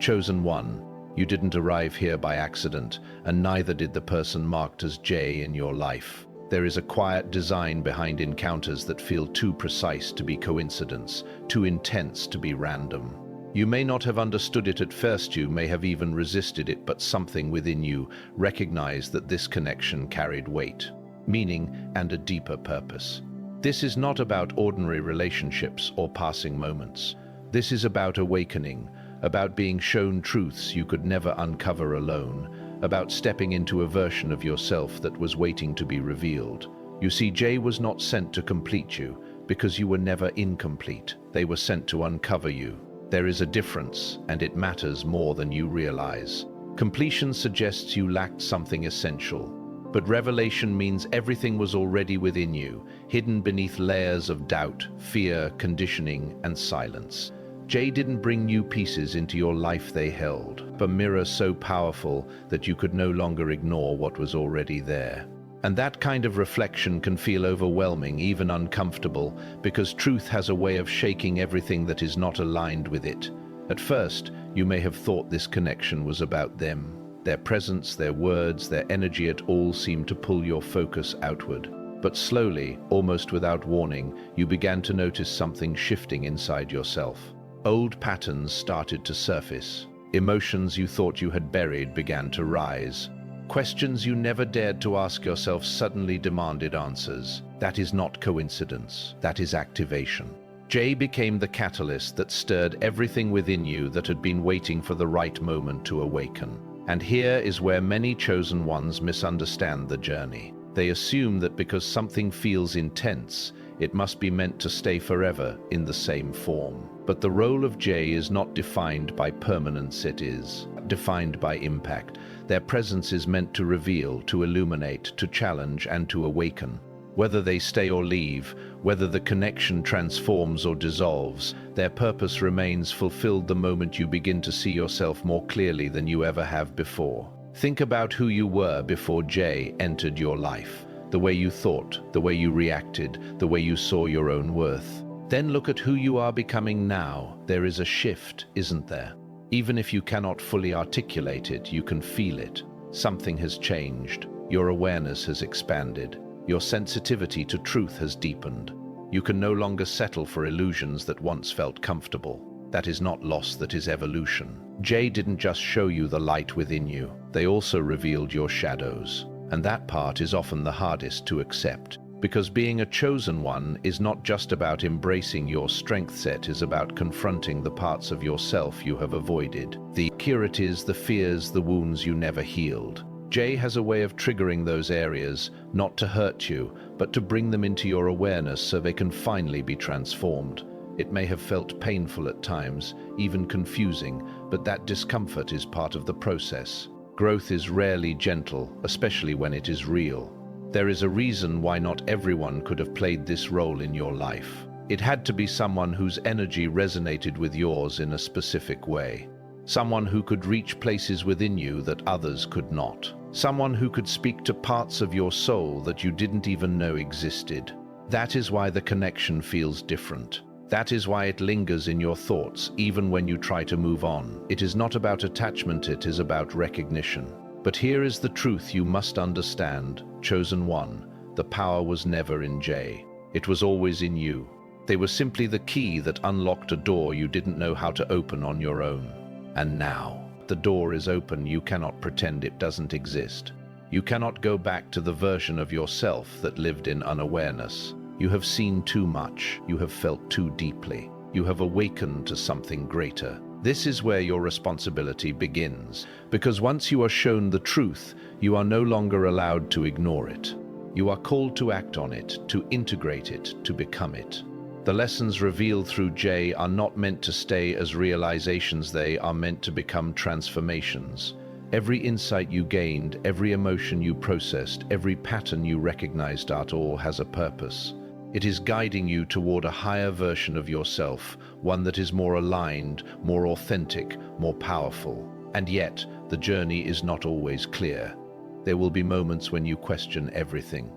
Chosen one, you didn't arrive here by accident, and neither did the person marked as J in your life. There is a quiet design behind encounters that feel too precise to be coincidence, too intense to be random. You may not have understood it at first, you may have even resisted it, but something within you recognized that this connection carried weight, meaning, and a deeper purpose. This is not about ordinary relationships or passing moments. This is about awakening, about being shown truths you could never uncover alone, about stepping into a version of yourself that was waiting to be revealed. You see, J was not sent to complete you, because you were never incomplete. They were sent to uncover you. There is a difference, and it matters more than you realize. Completion suggests you lacked something essential, but revelation means everything was already within you, hidden beneath layers of doubt, fear, conditioning, and silence. J didn't bring new pieces into your life, they held a mirror so powerful that you could no longer ignore what was already there. And that kind of reflection can feel overwhelming, even uncomfortable, because truth has a way of shaking everything that is not aligned with it. At first, you may have thought this connection was about them. Their presence, their words, their energy, it all seemed to pull your focus outward. But slowly, almost without warning, you began to notice something shifting inside yourself. Old patterns started to surface. Emotions you thought you had buried began to rise. Questions you never dared to ask yourself suddenly demanded answers. That is not coincidence. That is activation. J became the catalyst that stirred everything within you that had been waiting for the right moment to awaken. And here is where many chosen ones misunderstand the journey. They assume that because something feels intense, it must be meant to stay forever in the same form. But the role of J is not defined by permanence, it is defined by impact. Their presence is meant to reveal, to illuminate, to challenge, and to awaken. Whether they stay or leave, whether the connection transforms or dissolves, their purpose remains fulfilled the moment you begin to see yourself more clearly than you ever have before. Think about who you were before J entered your life. The way you thought, the way you reacted, the way you saw your own worth. Then look at who you are becoming now. There is a shift, isn't there? Even if you cannot fully articulate it, you can feel it. Something has changed. Your awareness has expanded. Your sensitivity to truth has deepened. You can no longer settle for illusions that once felt comfortable. That is not loss, that is evolution. J didn't just show you the light within you. They also revealed your shadows. And that part is often the hardest to accept. Because being a chosen one is not just about embracing your strength set, is about confronting the parts of yourself you have avoided. The insecurities, the fears, the wounds you never healed. J has a way of triggering those areas, not to hurt you, but to bring them into your awareness so they can finally be transformed. It may have felt painful at times, even confusing, but that discomfort is part of the process. Growth is rarely gentle, especially when it is real. There is a reason why not everyone could have played this role in your life. It had to be someone whose energy resonated with yours in a specific way. Someone who could reach places within you that others could not. Someone who could speak to parts of your soul that you didn't even know existed. That is why the connection feels different. That is why it lingers in your thoughts, even when you try to move on. It is not about attachment, it is about recognition. But here is the truth you must understand, chosen one. The power was never in J. It was always in you. They were simply the key that unlocked a door you didn't know how to open on your own. And now, the door is open. You cannot pretend it doesn't exist. You cannot go back to the version of yourself that lived in unawareness. You have seen too much. You have felt too deeply. You have awakened to something greater. This is where your responsibility begins, because once you are shown the truth, you are no longer allowed to ignore it. You are called to act on it, to integrate it, to become it. The lessons revealed through J are not meant to stay as realizations, they are meant to become transformations. Every insight you gained, every emotion you processed, every pattern you recognized at all has a purpose. It is guiding you toward a higher version of yourself, one that is more aligned, more authentic, more powerful. And yet, the journey is not always clear. There will be moments when you question everything.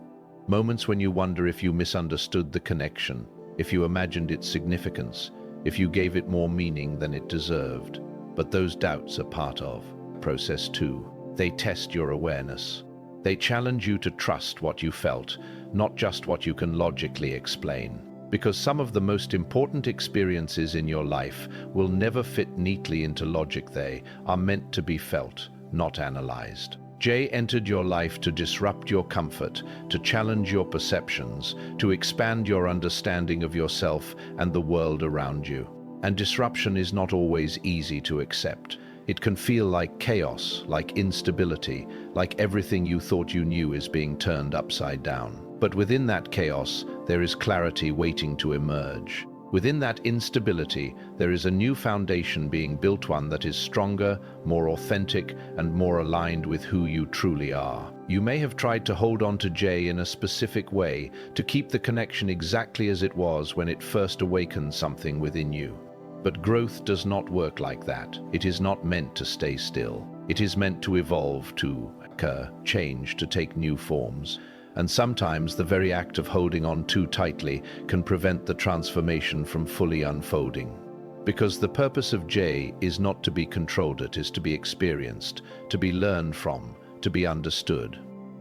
Moments when you wonder if you misunderstood the connection, if you imagined its significance, if you gave it more meaning than it deserved. But those doubts are part of process 2. They test your awareness. They challenge you to trust what you felt, not just what you can logically explain. Because some of the most important experiences in your life will never fit neatly into logic. They are meant to be felt, not analyzed. Jay entered your life to disrupt your comfort, to challenge your perceptions, to expand your understanding of yourself and the world around you. And disruption is not always easy to accept. It can feel like chaos, like instability, like everything you thought you knew is being turned upside down. But within that chaos, there is clarity waiting to emerge. Within that instability, there is a new foundation being built, one that is stronger, more authentic, and more aligned with who you truly are. You may have tried to hold on to Jay in a specific way, to keep the connection exactly as it was when it first awakened something within you. But growth does not work like that. It is not meant to stay still. It is meant to evolve, to change, to take new forms. And sometimes the very act of holding on too tightly can prevent the transformation from fully unfolding. Because the purpose of Jay is not to be controlled, it is to be experienced, to be learned from, to be understood.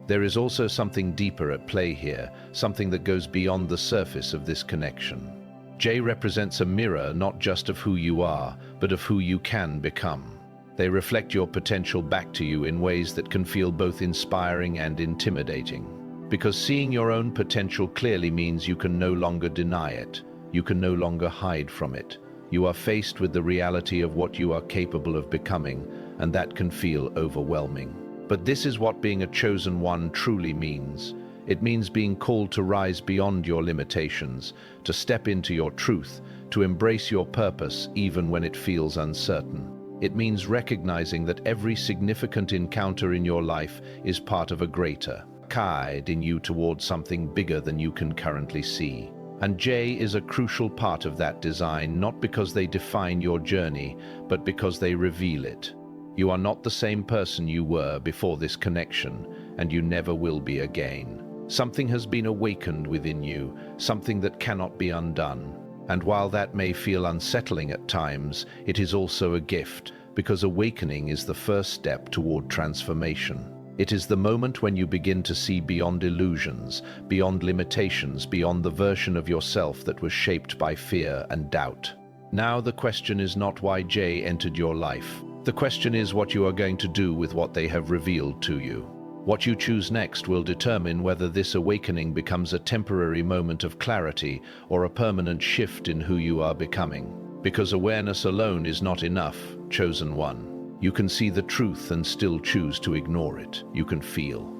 There is also something deeper at play here, something that goes beyond the surface of this connection. Jay represents a mirror not just of who you are, but of who you can become. They reflect your potential back to you in ways that can feel both inspiring and intimidating. Because seeing your own potential clearly means you can no longer deny it. You can no longer hide from it. You are faced with the reality of what you are capable of becoming, and that can feel overwhelming. But this is what being a chosen one truly means. It means being called to rise beyond your limitations, to step into your truth, to embrace your purpose even when it feels uncertain. It means recognizing that every significant encounter in your life is part of a greater guiding you towards something bigger than you can currently see. And Jay is a crucial part of that design, not because they define your journey, but because they reveal it. You are not the same person you were before this connection, and you never will be again. Something has been awakened within you, something that cannot be undone. And while that may feel unsettling at times, it is also a gift, because awakening is the first step toward transformation. It is the moment when you begin to see beyond illusions, beyond limitations, beyond the version of yourself that was shaped by fear and doubt. Now the question is not why Jay entered your life. The question is what you are going to do with what they have revealed to you. What you choose next will determine whether this awakening becomes a temporary moment of clarity or a permanent shift in who you are becoming. Because awareness alone is not enough, chosen one. You can see the truth and still choose to ignore it. You can feel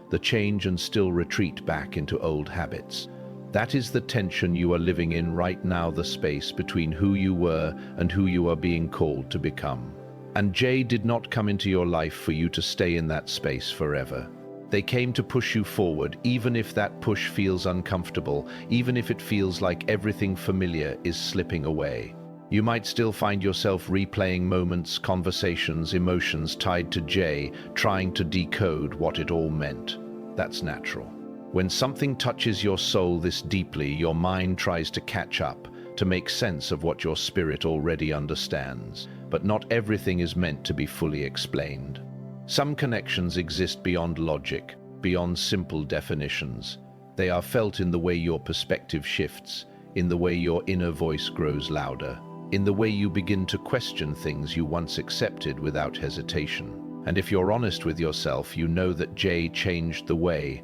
the change and still retreat back into old habits. That is the tension you are living in right now, the space between who you were and who you are being called to become. And Jay did not come into your life for you to stay in that space forever. They came to push you forward, even if that push feels uncomfortable, even if it feels like everything familiar is slipping away. You might still find yourself replaying moments, conversations, emotions tied to Jay, trying to decode what it all meant. That's natural. When something touches your soul this deeply, your mind tries to catch up, to make sense of what your spirit already understands. But not everything is meant to be fully explained. Some connections exist beyond logic, beyond simple definitions. They are felt in the way your perspective shifts, in the way your inner voice grows louder, in the way you begin to question things you once accepted without hesitation. And if you're honest with yourself, you know that Jay changed the way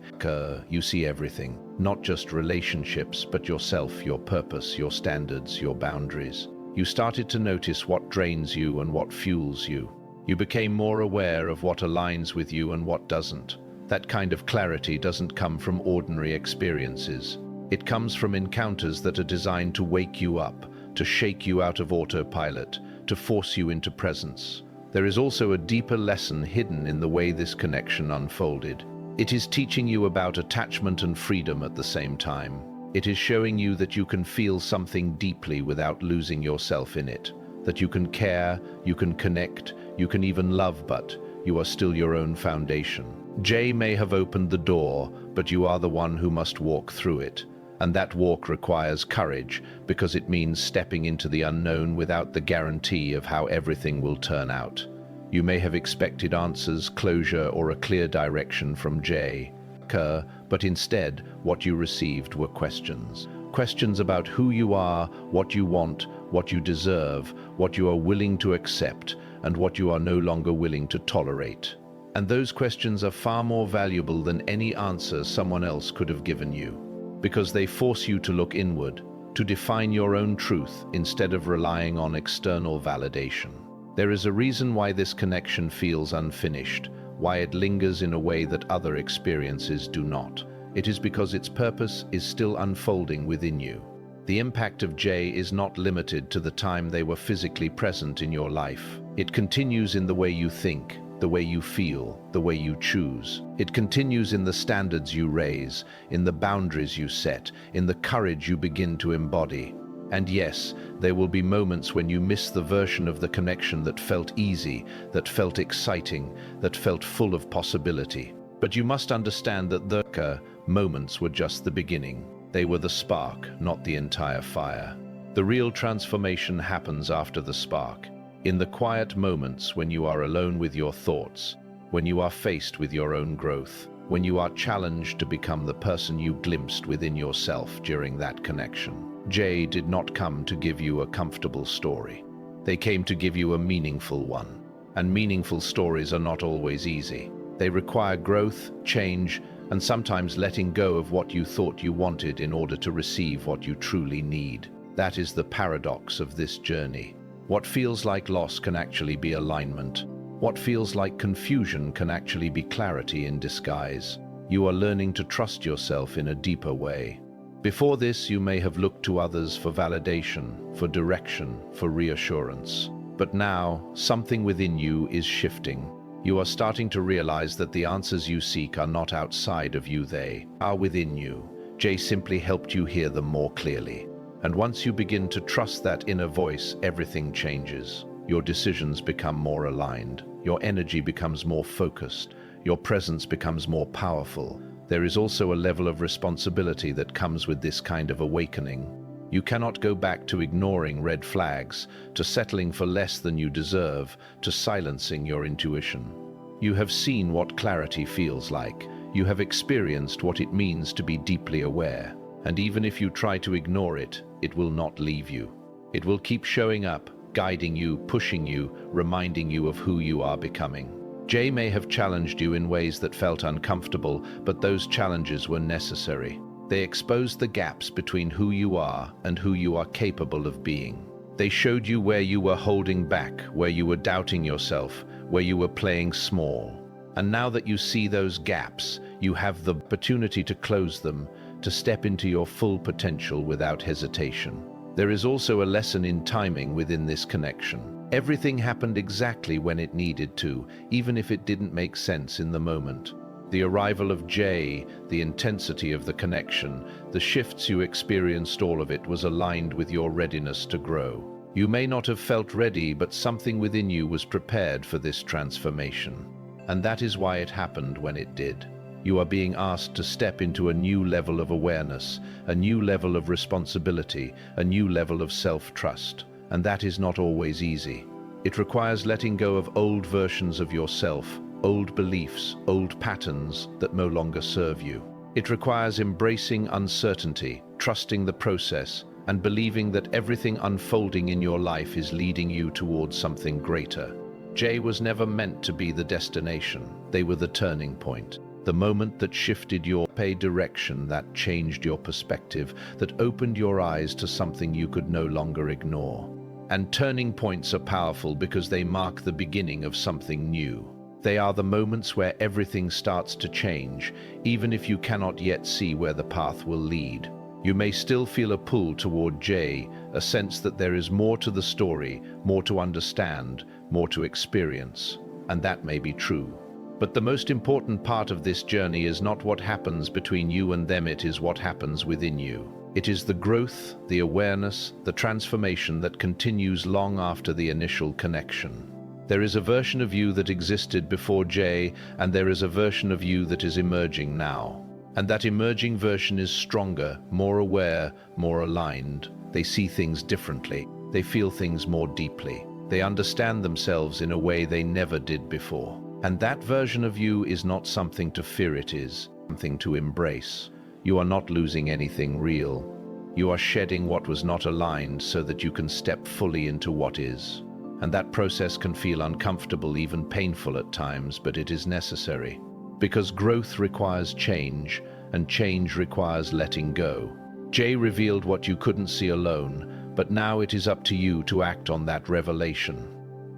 you see everything, not just relationships, but yourself, your purpose, your standards, your boundaries. You started to notice what drains you and what fuels you. You became more aware of what aligns with you and what doesn't. That kind of clarity doesn't come from ordinary experiences. It comes from encounters that are designed to wake you up, to shake you out of autopilot, to force you into presence. There is also a deeper lesson hidden in the way this connection unfolded. It is teaching you about attachment and freedom at the same time. It is showing you that you can feel something deeply without losing yourself in it, that you can care, you can connect, you can even love, but you are still your own foundation. Jay may have opened the door, but you are the one who must walk through it. And that walk requires courage because it means stepping into the unknown without the guarantee of how everything will turn out. You may have expected answers, closure, or a clear direction from Jay, but instead, what you received were questions. Questions about who you are, what you want, what you deserve, what you are willing to accept, and what you are no longer willing to tolerate. And those questions are far more valuable than any answer someone else could have given you, because they force you to look inward, to define your own truth instead of relying on external validation. There is a reason why this connection feels unfinished, why it lingers in a way that other experiences do not. It is because its purpose is still unfolding within you. The impact of Jay is not limited to the time they were physically present in your life. It continues in the way you think, the way you feel, the way you choose. It continues in the standards you raise, in the boundaries you set, in the courage you begin to embody. And yes, there will be moments when you miss the version of the connection that felt easy, that felt exciting, that felt full of possibility. But you must understand that the moments were just the beginning. They were the spark, not the entire fire. The real transformation happens after the spark, in the quiet moments when you are alone with your thoughts, when you are faced with your own growth, when you are challenged to become the person you glimpsed within yourself during that connection. Jay did not come to give you a comfortable story. They came to give you a meaningful one. And meaningful stories are not always easy. They require growth, change, and sometimes letting go of what you thought you wanted in order to receive what you truly need. That is the paradox of this journey. What feels like loss can actually be alignment. What feels like confusion can actually be clarity in disguise. You are learning to trust yourself in a deeper way. Before this, you may have looked to others for validation, for direction, for reassurance. But now, something within you is shifting. You are starting to realize that the answers you seek are not outside of you, they are within you. Jay simply helped you hear them more clearly. And once you begin to trust that inner voice, everything changes. Your decisions become more aligned. Your energy becomes more focused. Your presence becomes more powerful. There is also a level of responsibility that comes with this kind of awakening. You cannot go back to ignoring red flags, to settling for less than you deserve, to silencing your intuition. You have seen what clarity feels like. You have experienced what it means to be deeply aware. And even if you try to ignore it, it will not leave you. It will keep showing up, guiding you, pushing you, reminding you of who you are becoming. Jay may have challenged you in ways that felt uncomfortable, but those challenges were necessary. They exposed the gaps between who you are and who you are capable of being. They showed you where you were holding back, where you were doubting yourself, where you were playing small. And now that you see those gaps, you have the opportunity to close them, to step into your full potential without hesitation. There is also a lesson in timing within this connection. Everything happened exactly when it needed to, even if it didn't make sense in the moment. The arrival of Jay, the intensity of the connection, the shifts you experienced, all of it was aligned with your readiness to grow. You may not have felt ready, but something within you was prepared for this transformation. And that is why it happened when it did. You are being asked to step into a new level of awareness, a new level of responsibility, a new level of self-trust. And that is not always easy. It requires letting go of old versions of yourself, old beliefs, old patterns that no longer serve you. It requires embracing uncertainty, trusting the process, and believing that everything unfolding in your life is leading you towards something greater. Jay was never meant to be the destination. They were the turning point. The moment that shifted your direction, that changed your perspective, that opened your eyes to something you could no longer ignore. And turning points are powerful because they mark the beginning of something new. They are the moments where everything starts to change, even if you cannot yet see where the path will lead. You may still feel a pull toward Jay, a sense that there is more to the story, more to understand, more to experience. And that may be true. But the most important part of this journey is not what happens between you and them, it is what happens within you. It is the growth, the awareness, the transformation that continues long after the initial connection. There is a version of you that existed before Jay, and there is a version of you that is emerging now. And that emerging version is stronger, more aware, more aligned. They see things differently. They feel things more deeply. They understand themselves in a way they never did before. And that version of you is not something to fear, it is something to embrace. You are not losing anything real. You are shedding what was not aligned so that you can step fully into what is. And that process can feel uncomfortable, even painful at times, but it is necessary. Because growth requires change, and change requires letting go. Jay revealed what you couldn't see alone, but now it is up to you to act on that revelation.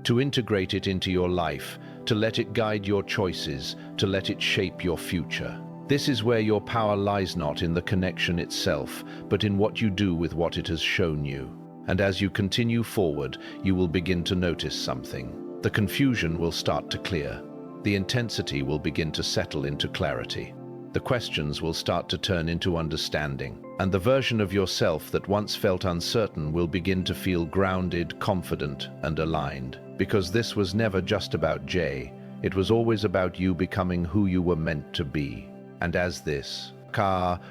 To integrate it into your life, to let it guide your choices, to let it shape your future. This is where your power lies, not in the connection itself, but in what you do with what it has shown you. And as you continue forward, you will begin to notice something. The confusion will start to clear. The intensity will begin to settle into clarity. The questions will start to turn into understanding. And the version of yourself that once felt uncertain will begin to feel grounded, confident, and aligned. Because this was never just about Jay. It was always about you becoming who you were meant to be. And as this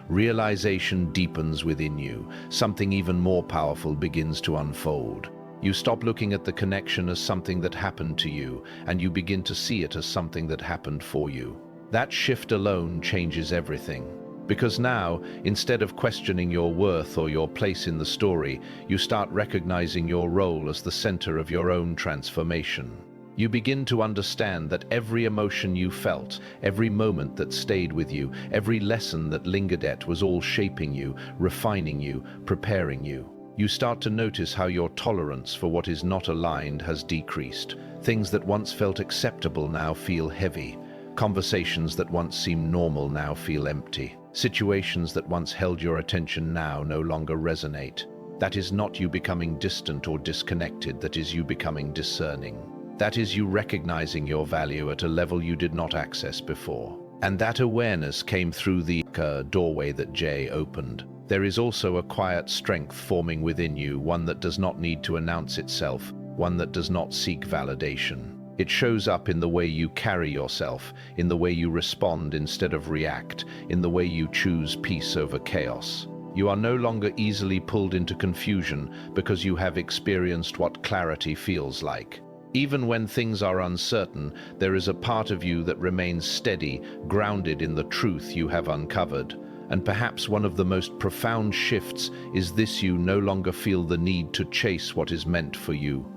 realization deepens within you, something even more powerful begins to unfold. You stop looking at the connection as something that happened to you, and you begin to see it as something that happened for you. That shift alone changes everything. Because now, instead of questioning your worth or your place in the story, you start recognizing your role as the center of your own transformation. You begin to understand that every emotion you felt, every moment that stayed with you, every lesson that lingered was all shaping you, refining you, preparing you. You start to notice how your tolerance for what is not aligned has decreased. Things that once felt acceptable now feel heavy. Conversations that once seemed normal now feel empty. Situations that once held your attention now no longer resonate. That is not you becoming distant or disconnected, that is you becoming discerning. That is you recognizing your value at a level you did not access before. And that awareness came through the doorway that Jay opened. There is also a quiet strength forming within you, one that does not need to announce itself, one that does not seek validation. It shows up in the way you carry yourself, in the way you respond instead of react, in the way you choose peace over chaos. You are no longer easily pulled into confusion because you have experienced what clarity feels like. Even when things are uncertain, there is a part of you that remains steady, grounded in the truth you have uncovered. And perhaps one of the most profound shifts is this: you no longer feel the need to chase what is meant for you.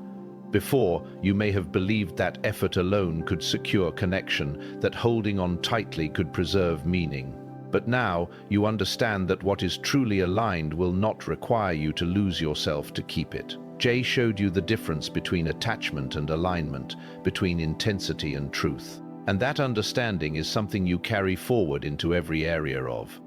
Before, you may have believed that effort alone could secure connection, that holding on tightly could preserve meaning. But now, you understand that what is truly aligned will not require you to lose yourself to keep it. Jay showed you the difference between attachment and alignment, between intensity and truth. And that understanding is something you carry forward into every area of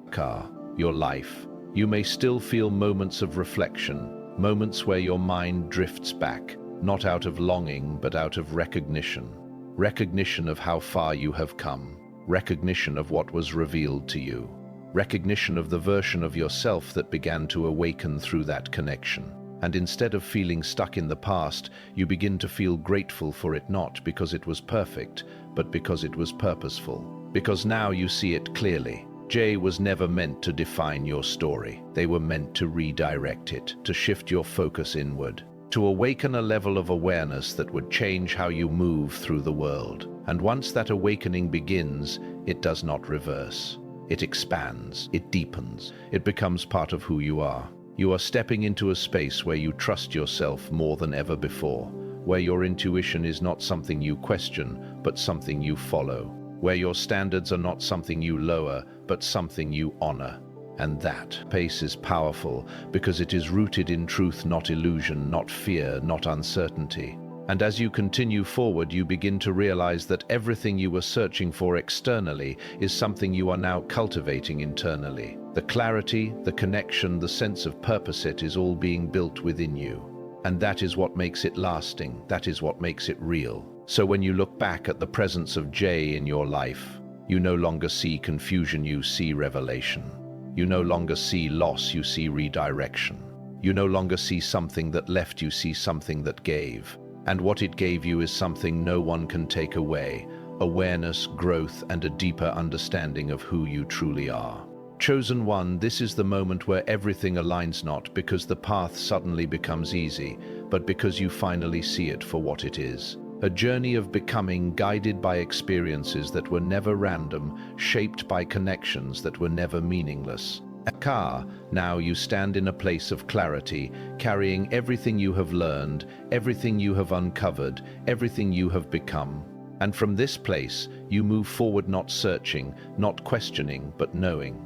your life. You may still feel moments of reflection, moments where your mind drifts back, not out of longing, but out of recognition. Recognition of how far you have come. Recognition of what was revealed to you. Recognition of the version of yourself that began to awaken through that connection. And instead of feeling stuck in the past, you begin to feel grateful for it, not because it was perfect, but because it was purposeful. Because now you see it clearly. Jay was never meant to define your story. They were meant to redirect it, to shift your focus inward, to awaken a level of awareness that would change how you move through the world. And once that awakening begins, it does not reverse. It expands, it deepens, it becomes part of who you are. You are stepping into a space where you trust yourself more than ever before, where your intuition is not something you question, but something you follow, where your standards are not something you lower, but something you honor. And that pace is powerful because it is rooted in truth, not illusion, not fear, not uncertainty. And as you continue forward, you begin to realize that everything you were searching for externally is something you are now cultivating internally. The clarity, the connection, the sense of purpose, it is all being built within you. And that is what makes it lasting. That is what makes it real. So when you look back at the presence of Jay in your life, you no longer see confusion, you see revelation. You no longer see loss, you see redirection. You no longer see something that left, you see something that gave. And what it gave you is something no one can take away, awareness, growth, and a deeper understanding of who you truly are. Chosen one, this is the moment where everything aligns, not because the path suddenly becomes easy, but because you finally see it for what it is. A journey of becoming, guided by experiences that were never random, shaped by connections that were never meaningless. Now you stand in a place of clarity, carrying everything you have learned, everything you have uncovered, everything you have become. And from this place, you move forward, not searching, not questioning, but knowing.